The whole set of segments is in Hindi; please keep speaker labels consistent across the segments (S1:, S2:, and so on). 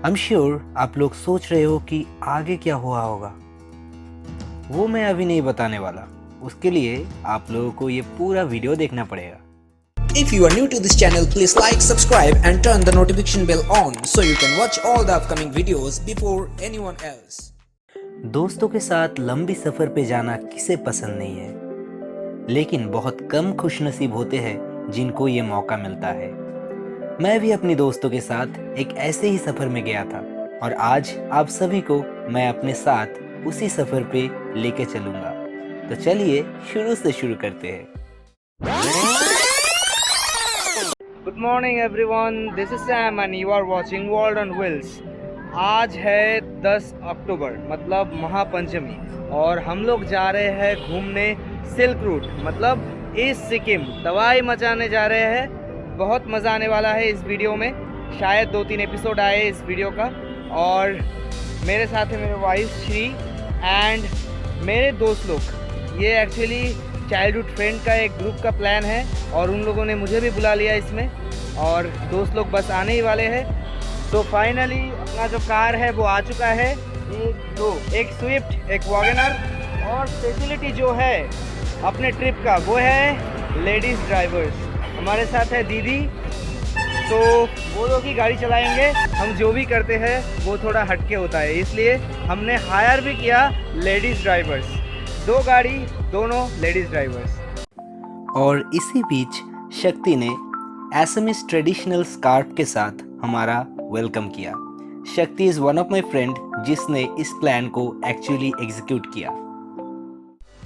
S1: I'm sure आप लोग सोच रहे हो कि आगे क्या हुआ होगा। वो मैं अभी नहीं बताने वाला, उसके लिए आप लोगों को ये पूरा वीडियो देखना पड़ेगा।
S2: If you are new to this channel, please like, subscribe and turn the notification bell on so you can watch all the upcoming videos before anyone else.
S1: दोस्तों के साथ लंबी सफ़र पे जाना किसे पसंद नहीं है, लेकिन बहुत कम खुशनसीब होते हैं जिनको ये मौका मिलता है। मैं भी अपनी दोस्तों के साथ एक ऐसे ही सफ़र में गया था और आज आप सभी को मैं अपने साथ उसी सफ़र पे लेके चलूँगा। तो चलिए शुरू से शुरू करते हैं। Good morning everyone, this is Sam and you are watching World on Wheels. आज है 10 अक्टूबर मतलब महापंचमी और हम लोग जा रहे हैं घूमने सिल्क रूट मतलब ईस्ट सिक्किम। तबाही मचाने जा रहे हैं, बहुत मज़ा आने वाला है इस वीडियो में। शायद 2-3 एपिसोड आए इस वीडियो का। और मेरे साथ है मेरे वाइफ श्री एंड मेरे दोस्त लोग। ये एक्चुअली चाइल्डहुड फ्रेंड का एक ग्रुप का प्लान है और उन लोगों ने मुझे भी बुला लिया इसमें, और दोस्त लोग बस आने ही वाले हैं। तो फाइनली अपना जो कार है वो आ चुका है। एक स्विफ्ट, एक वैगनर, और फैसिलिटी जो है अपने ट्रिप का वो है लेडीज़ ड्राइवर्स। हमारे साथ है दीदी, तो वो लोग ही गाड़ी चलाएंगे। हम जो भी करते हैं वो थोड़ा हटके होता है, इसलिए हमने हायर भी किया लेडीज़ ड्राइवर्स। 2 गाड़ी, दोनों लेडीज़ ड्राइवर्स। और इसी बीच शक्ति ने एसएमएस ट्रेडिशनल स्कार्फ के साथ हमारा वेलकम किया। शक्ति is one of my friend जिसने इस प्लान को एक्चुअली एग्जीक्यूट किया।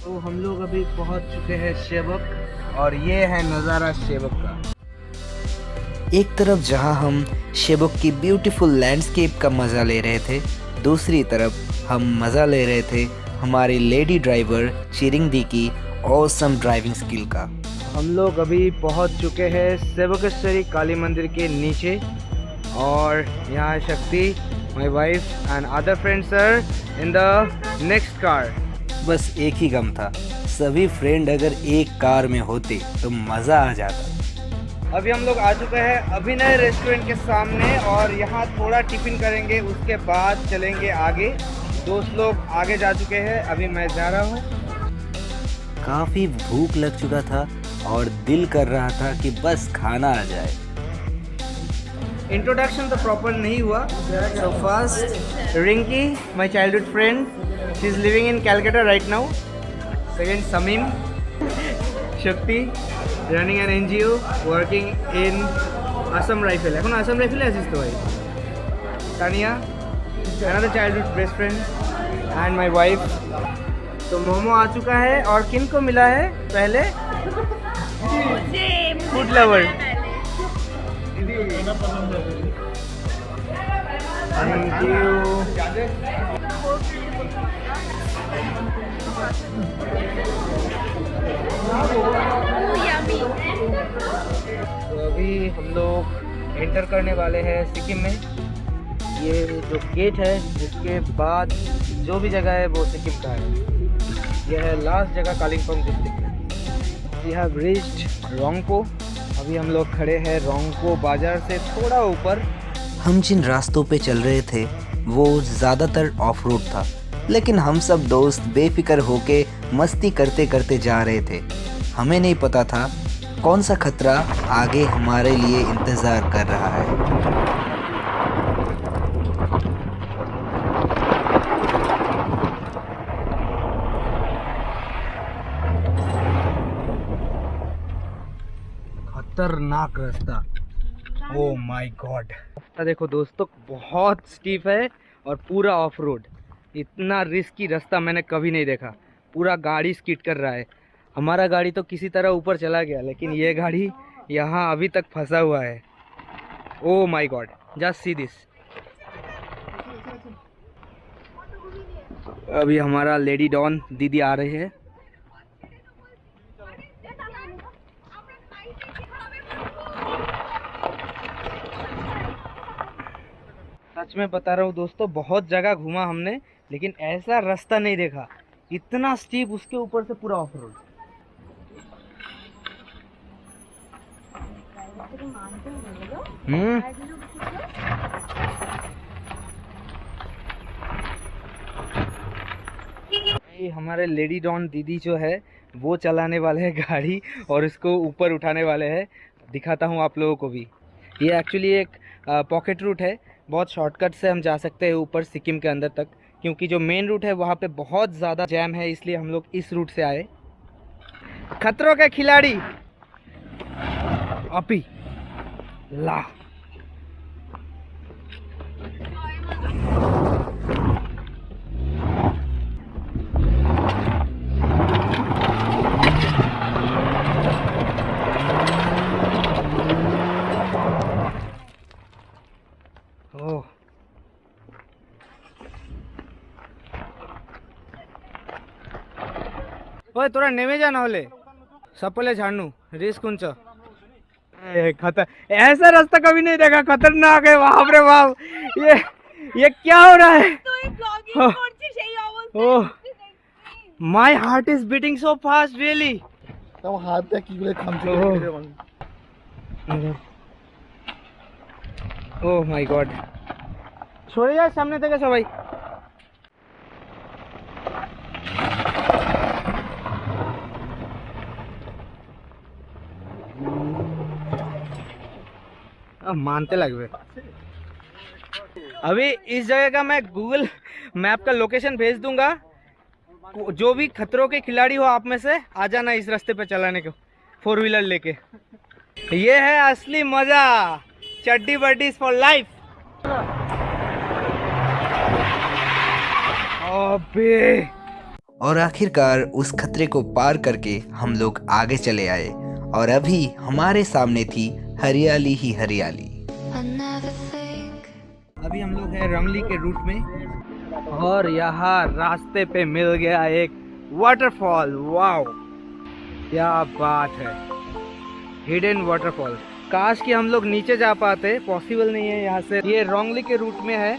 S1: तो हम लोग अभी पहुंच चुके हैं शेबक और ये है नज़ारा शेबक का। एक तरफ जहां हम शेबक की ब्यूटीफुल लैंडस्केप का मज़ा ले रहे थे, दूसरी तरफ हम मज़ा ले रहे थे हमारी लेडी ड्राइवर चिरिंगदी की ऑसम ड्राइविंग स्किल का। हम लोग अभी पहुंच चुके हैं सेवकेश्वरी काली मंदिर के नीचे और यहाँ Shakti, my wife and other friends are in the next car. बस एक ही गम था, सभी फ्रेंड अगर एक कार में होते तो मज़ा आ जाता। अभी हम लोग आ चुके हैं अभिनय रेस्टोरेंट के सामने और यहाँ थोड़ा टिफिन करेंगे, उसके बाद चलेंगे आगे। दोस्त लोग आगे जा चुके हैं, अभी मैं जा रहा हूँ। काफ़ी भूख लग चुका था और दिल कर रहा था कि बस खाना आ जाए। इंट्रोडक्शन तो प्रॉपर नहीं हुआ। So first Rinki, my childhood friend, she is living in Calcutta right now. Second Samim, Shakti running an NGO working in Assam rifle. এখন असम রাইফেল আছিস তো ভাই। Tania, another childhood best friend and my wife। तो मोमो आ चुका है और किन को मिला है पहले? Food lover. Thank you. तो अभी हम लोग एंटर करने वाले हैं सिक्किम में। ये जो गेट है इसके बाद जो भी जगह है वो सिक्किम का है। यह है लास्ट जगह कालिम्पोंग डिस्ट्रिक्ट में। We have reached Rongpo. अभी हम लोग खड़े हैं रोंगपो बाज़ार से थोड़ा ऊपर। हम जिन रास्तों पे चल रहे थे वो ज़्यादातर ऑफ रोड था, लेकिन हम सब दोस्त बेफिक्र होके मस्ती करते करते जा रहे थे। हमें नहीं पता था कौन सा खतरा आगे हमारे लिए इंतज़ार कर रहा है। खतरनाक रास्ता, ओ माय गॉड। रास्ता देखो दोस्तों, बहुत स्टीप है और पूरा ऑफ रोड। इतना रिस्की रास्ता मैंने कभी नहीं देखा। पूरा गाड़ी स्किड कर रहा है। हमारा गाड़ी तो किसी तरह ऊपर चला गया, लेकिन ये गाड़ी यहाँ अभी तक फंसा हुआ है। Oh my God, just see this. अभी हमारा लेडी डॉन दीदी आ रहे हैं। सच में बता रहा हूँ दोस्तों, बहुत जगह घूमा हमने, लेकिन ऐसा रास्ता नहीं देखा। इतना स्टीप, उसके ऊपर से पूरा ऑफ रोड। ये हमारे लेडी डॉन दीदी जो है वो चलाने वाले हैं गाड़ी और इसको ऊपर उठाने वाले हैं। दिखाता हूँ आप लोगों को भी। ये एक्चुअली एक पॉकेट रूट है, बहुत शॉर्टकट से हम जा सकते हैं ऊपर सिक्किम के अंदर तक, क्योंकि जो मेन रूट है वहाँ पे बहुत ज़्यादा जैम है, इसलिए हम लोग इस रूट से आए। खतरों के खिलाड़ी अपी ला ओह ओए तोरा नेमे जाना होले सपले झाड़नू रेस कुंच खतर ऐसा रास्ता कभी नहीं देखा, खतरनाक है। बाप रे बाप, ये क्या हो रहा है? Oh my heart is beating so fast really.
S3: তাও হাত দিয়ে কি করে খামছে
S1: ওহ মাই গড, সরে যায় সামনে থেকে সবাই। मानते लगवे। अभी इस जगह का मैं गूगल मैप का लोकेशन भेज दूंगा, जो भी खतरों के खिलाड़ी हो आप में से आ जाना इस रास्ते पे चलाने को 4 व्हीलर लेके। ये है असली मजा, चड्डी बड्डीज फॉर लाइफ। अबे
S2: और आखिरकार उस खतरे को पार करके हम लोग आगे चले आए और अभी हमारे सामने थी हरियाली ही हरियाली।
S1: अभी हम लोग हैं रंगली के रूट में और यहाँ रास्ते पे मिल गया एक वाटरफॉल। वाओ क्या बात है, हिडन वाटरफॉल। काश कि हम लोग नीचे जा पाते, पॉसिबल नहीं है यहाँ से। ये रोंगली के रूट में है,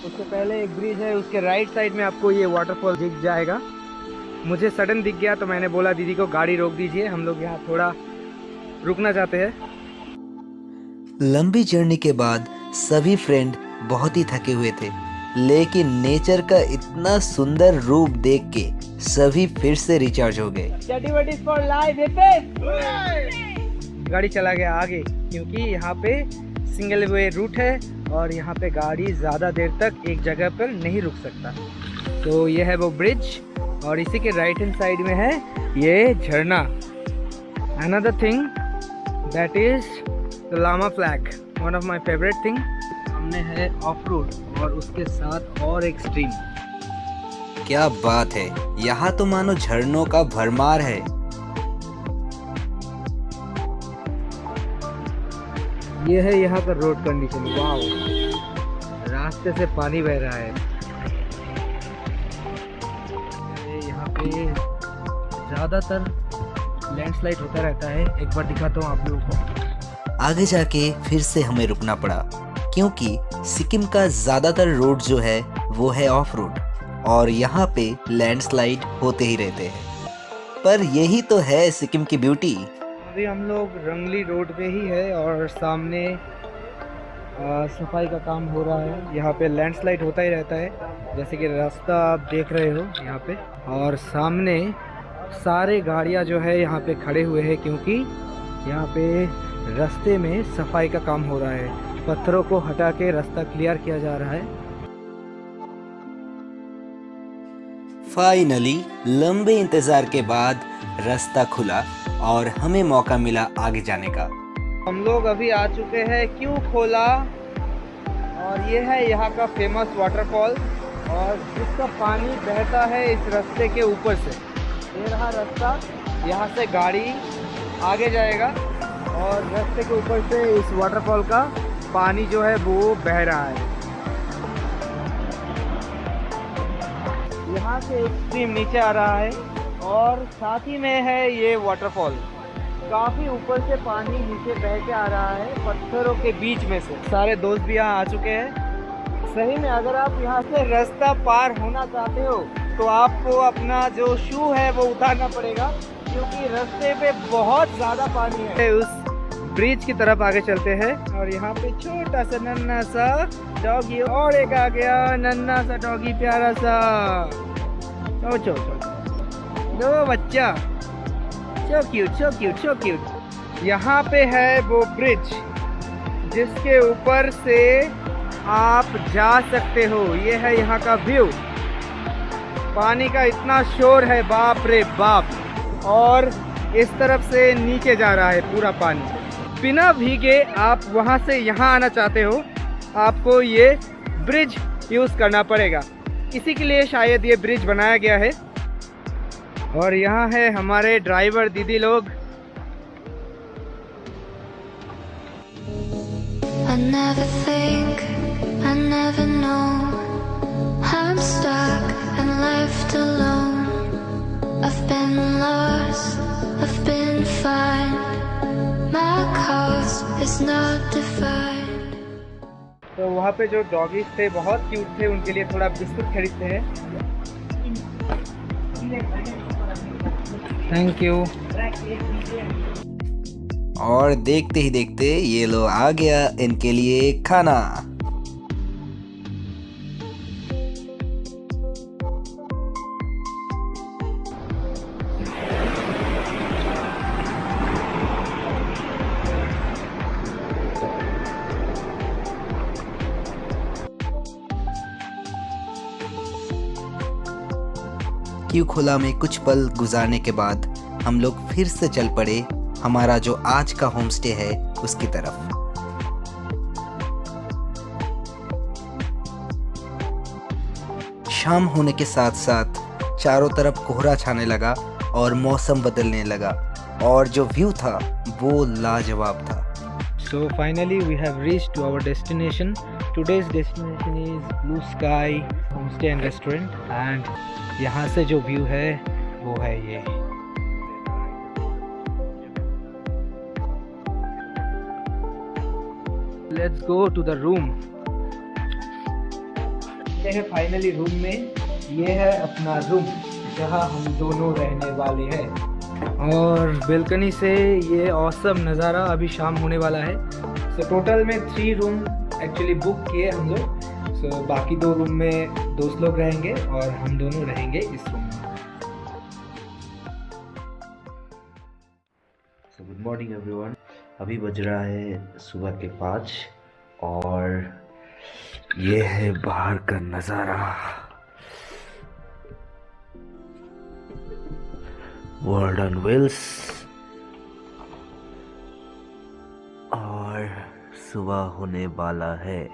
S1: उससे पहले एक ब्रिज है, उसके राइट साइड में आपको ये वाटरफॉल दिख जाएगा। मुझे सडन दिख गया तो मैंने बोला दीदी को गाड़ी रोक दीजिए, हम लोग यहाँ थोड़ा रुकना चाहते हैं।
S2: लंबी जर्नी के बाद सभी फ्रेंड बहुत ही थके हुए थे, लेकिन नेचर का इतना सुंदर रूप देख के सभी फिर से रिचार्ज हो गए।
S1: गाड़ी चला गया आगे, क्योंकि यहाँ पे सिंगल वे रूट है और यहाँ पे गाड़ी ज़्यादा देर तक एक जगह पर नहीं रुक सकता। तो ये है वो ब्रिज और इसी के राइट हैंड साइड में है ये झरना। Another thing that is the lama flag, one of my favourite thing. सामने है ऑफ रोड और उसके साथ और एक स्ट्रीम।
S2: क्या बात है, यहाँ तो मानो झरनों का भरमार है।
S1: ये है यहाँ का रोड कंडीशन। वाओ, रास्ते से पानी बह रहा है। यहाँ पे ज़्यादातर लैंडस्लाइड होता रहता है। एक बार दिखाता हूँ आप लोगों को।
S2: आगे जाके फिर से हमें रुकना पड़ा, क्योंकि सिक्किम का ज़्यादातर रोड जो है वो है ऑफ रोड और यहाँ पे लैंडस्लाइड होते ही रहते हैं। पर यही तो है सिक्किम की ब्यूटी।
S1: अभी हम लोग रंगली रोड पे ही है और सामने सफाई का काम हो रहा है। यहाँ पे लैंडस्लाइड होता ही रहता है, जैसे कि रास्ता आप देख रहे हो यहाँ पे। और सामने सारे गाड़ियाँ जो है यहाँ पे खड़े हुए हैं, क्योंकि यहाँ पे रास्ते में सफाई का काम हो रहा है। पत्थरों को हटा के रास्ता क्लियर किया जा रहा है।
S2: फाइनली लंबे इंतजार के बाद रास्ता खुला और हमें मौका मिला आगे जाने का।
S1: हम लोग अभी आ चुके हैं क्यों खोला, और ये है यहाँ का फेमस वाटरफॉल और जिसका पानी बहता है इस रास्ते के ऊपर से। ये रहा रास्ता, यहाँ से गाड़ी आगे जाएगा और रास्ते के ऊपर से इस वाटरफॉल का पानी जो है वो बह रहा है। यहाँ से एक स्ट्रीम नीचे आ रहा है और साथ ही में है ये वाटरफॉल। काफ़ी ऊपर से पानी नीचे बह के आ रहा है पत्थरों के बीच में से। सारे दोस्त भी यहाँ आ चुके हैं। सही में अगर आप यहाँ से रास्ता पार होना चाहते हो तो आपको अपना जो शू है वो उतारना पड़ेगा, क्योंकि रास्ते पे बहुत ज़्यादा पानी है। उस ब्रिज की तरफ आगे चलते हैं और यहाँ पे छोटा सा नन्हा सा डॉगी और एक आ गया, नन्हा सा डॉगी प्यारा सा। चो चो चो लो बच्चा, so cute so cute so cute. यहाँ पे है वो ब्रिज जिसके ऊपर से आप जा सकते हो। ये है यहाँ का व्यू। पानी का इतना शोर है, बाप रे बाप। और इस तरफ से नीचे जा रहा है पूरा पानी। बिना भीगे आप वहाँ से यहाँ आना चाहते हो, आपको ये ब्रिज यूज़ करना पड़ेगा। इसी के लिए शायद ये ब्रिज बनाया गया है। और यहाँ है हमारे ड्राइवर दीदी लोग।
S4: I never think, I never know. I'm stuck and left alone. I've been lost, I've been fine. My cause is not defined.
S1: तो वहाँ पे जो डॉगीज थे बहुत क्यूट थे, उनके लिए थोड़ा बिस्कुट खरीदते हैं। Thank you.
S2: और देखते ही देखते ये लो आ गया इनके लिए खाना। क्यू खुला में कुछ पल गुजारने के बाद हम लोग फिर से चल पड़े हमारा जो आज का होम स्टे है उसकी तरफ। शाम होने के साथ साथ चारों तरफ कोहरा छाने लगा और मौसम बदलने लगा और जो व्यू था वो लाजवाब था।
S1: So finally we have reached to our destination. Today's destination is Blue Sky Homestay and Restaurant, and यहाँ से जो व्यू है वो है ये। Let's go to the room. ये है फाइनली रूम में। ये है अपना रूम जहाँ हम दोनों रहने वाले हैं। और बेलकनी से ये ऑसम नज़ारा। अभी शाम होने वाला है। सो टोटल में 3 रूम एक्चुअली बुक किए हम लोग। सो बाकी 2 रूम में दोस्त लोग रहेंगे और हम दोनों रहेंगे इस रूम में।
S5: So good morning everyone. अभी बज रहा है सुबह के 5 और ये है बाहर का नज़ारा। World on wheels. और सुबह होने वाला है।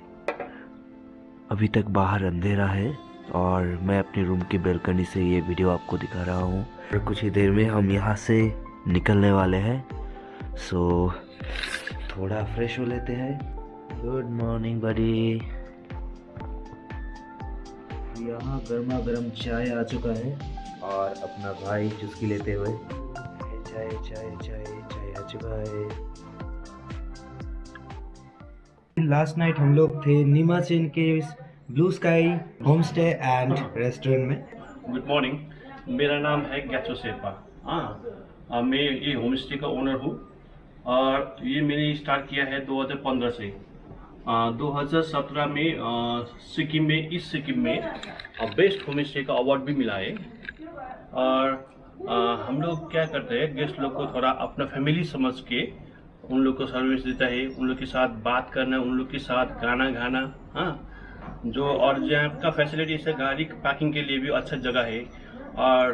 S5: अभी तक बाहर अंधेरा है और मैं अपने रूम की बालकनी से ये वीडियो आपको दिखा रहा हूँ। और कुछ ही देर में हम यहाँ से निकलने वाले हैं। सो थोड़ा फ्रेश हो लेते हैं। गुड मॉर्निंग बडी। यहाँ गर्मा गर्म चाय आ चुका है और अपना भाई चुस्की लेते हुए चाय चाय चाय चाय आ चुका है।
S1: लास्ट नाइट हम लोग थे नीमाचीन के blue sky home stay and restaurant में।
S6: गुड मॉर्निंग, मेरा नाम है गैचो शेरपा। मैं ये होम स्टे का ओनर हूँ और ये मैंने स्टार्ट किया है 2015 से। 2017 में सिक्किम में बेस्ट होम स्टे का अवार्ड भी मिला है। और हम लोग क्या करते हैं, गेस्ट लोग को थोड़ा अपना फैमिली समझ के उन लोग को सर्विस देता है, उन लोग के साथ बात करना, उन लोग के साथ गाना गाना। हाँ, जो और यहाँ का फैसिलिटी है, गाड़ी पार्किंग के लिए भी अच्छा जगह है और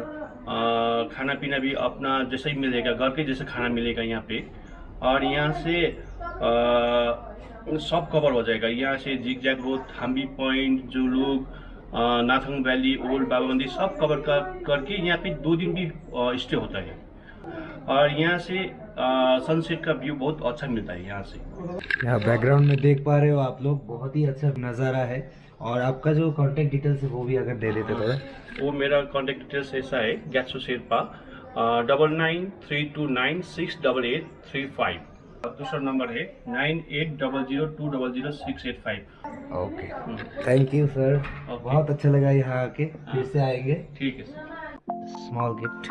S6: खाना पीना भी अपना जैसा ही मिलेगा, घर के जैसे खाना मिलेगा यहाँ पे। और यहाँ से सब कवर हो जाएगा। यहाँ से जिगजैग रोड, थाम्बी पॉइंट, जो लोग नाथंग वैली, ओल्ड बाबा मंदिर सब कवर करके यहाँ पे 2 दिन भी स्टे होता है। और यहाँ से सनसेट का व्यू बहुत अच्छा मिलता है यहाँ से।
S1: यहाँ बैकग्राउंड में देख पा रहे हो आप लोग, बहुत ही अच्छा नज़ारा है। और आपका जो कांटेक्ट डिटेल्स है वो भी अगर दे देते तो।
S6: वो मेरा कांटेक्ट डिटेल्स ऐसा है, गैचो शेरपा 9932968835। दूसरा नंबर है 9800200685।
S1: Okay, thank you sir. बहुत अच्छा लगा यहाँ आके, फिर से आएंगे।
S6: ठीक है sir.
S1: Small gift.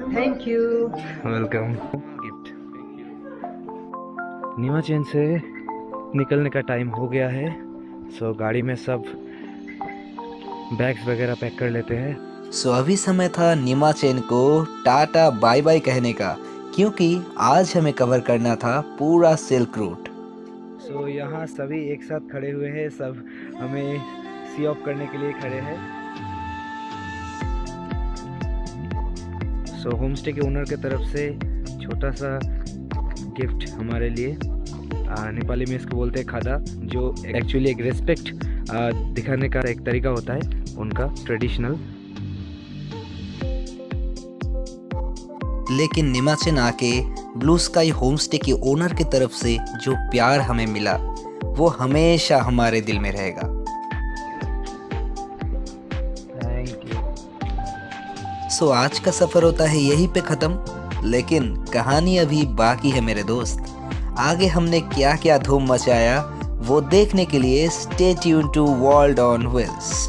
S1: Thank you, welcome. Gift. Nimachen से निकलने का टाइम हो गया है। सो गाड़ी में सब बैग्स वगैरह पैक कर लेते हैं।
S2: सो अभी समय था निमाचेन को टाटा बाय बाय कहने का, क्योंकि आज हमें कवर करना था पूरा सिल्क रूट।
S1: सो यहाँ सभी एक साथ खड़े हुए हैं, सब हमें सी ऑफ करने के लिए खड़े हैं। सो होम स्टे के ओनर के तरफ से छोटा सा गिफ्ट हमारे लिए, नेपाली में इसको बोलते हैं खादा, जो एक्चुअली एक रिस्पेक्ट दिखाने का एक तरीका होता है उनका ट्रेडिशनल।
S2: लेकिन निमाचेन आके ब्लू स्काई होम स्टे के ओनर की तरफ से जो प्यार हमें मिला वो हमेशा हमारे दिल में रहेगा।
S1: Thank you.
S2: सो आज का सफर होता है यहीं पे खत्म, लेकिन कहानी अभी बाकी है मेरे दोस्त। आगे हमने क्या क्या धूम मचाया वो देखने के लिए stay tune to World on wheels.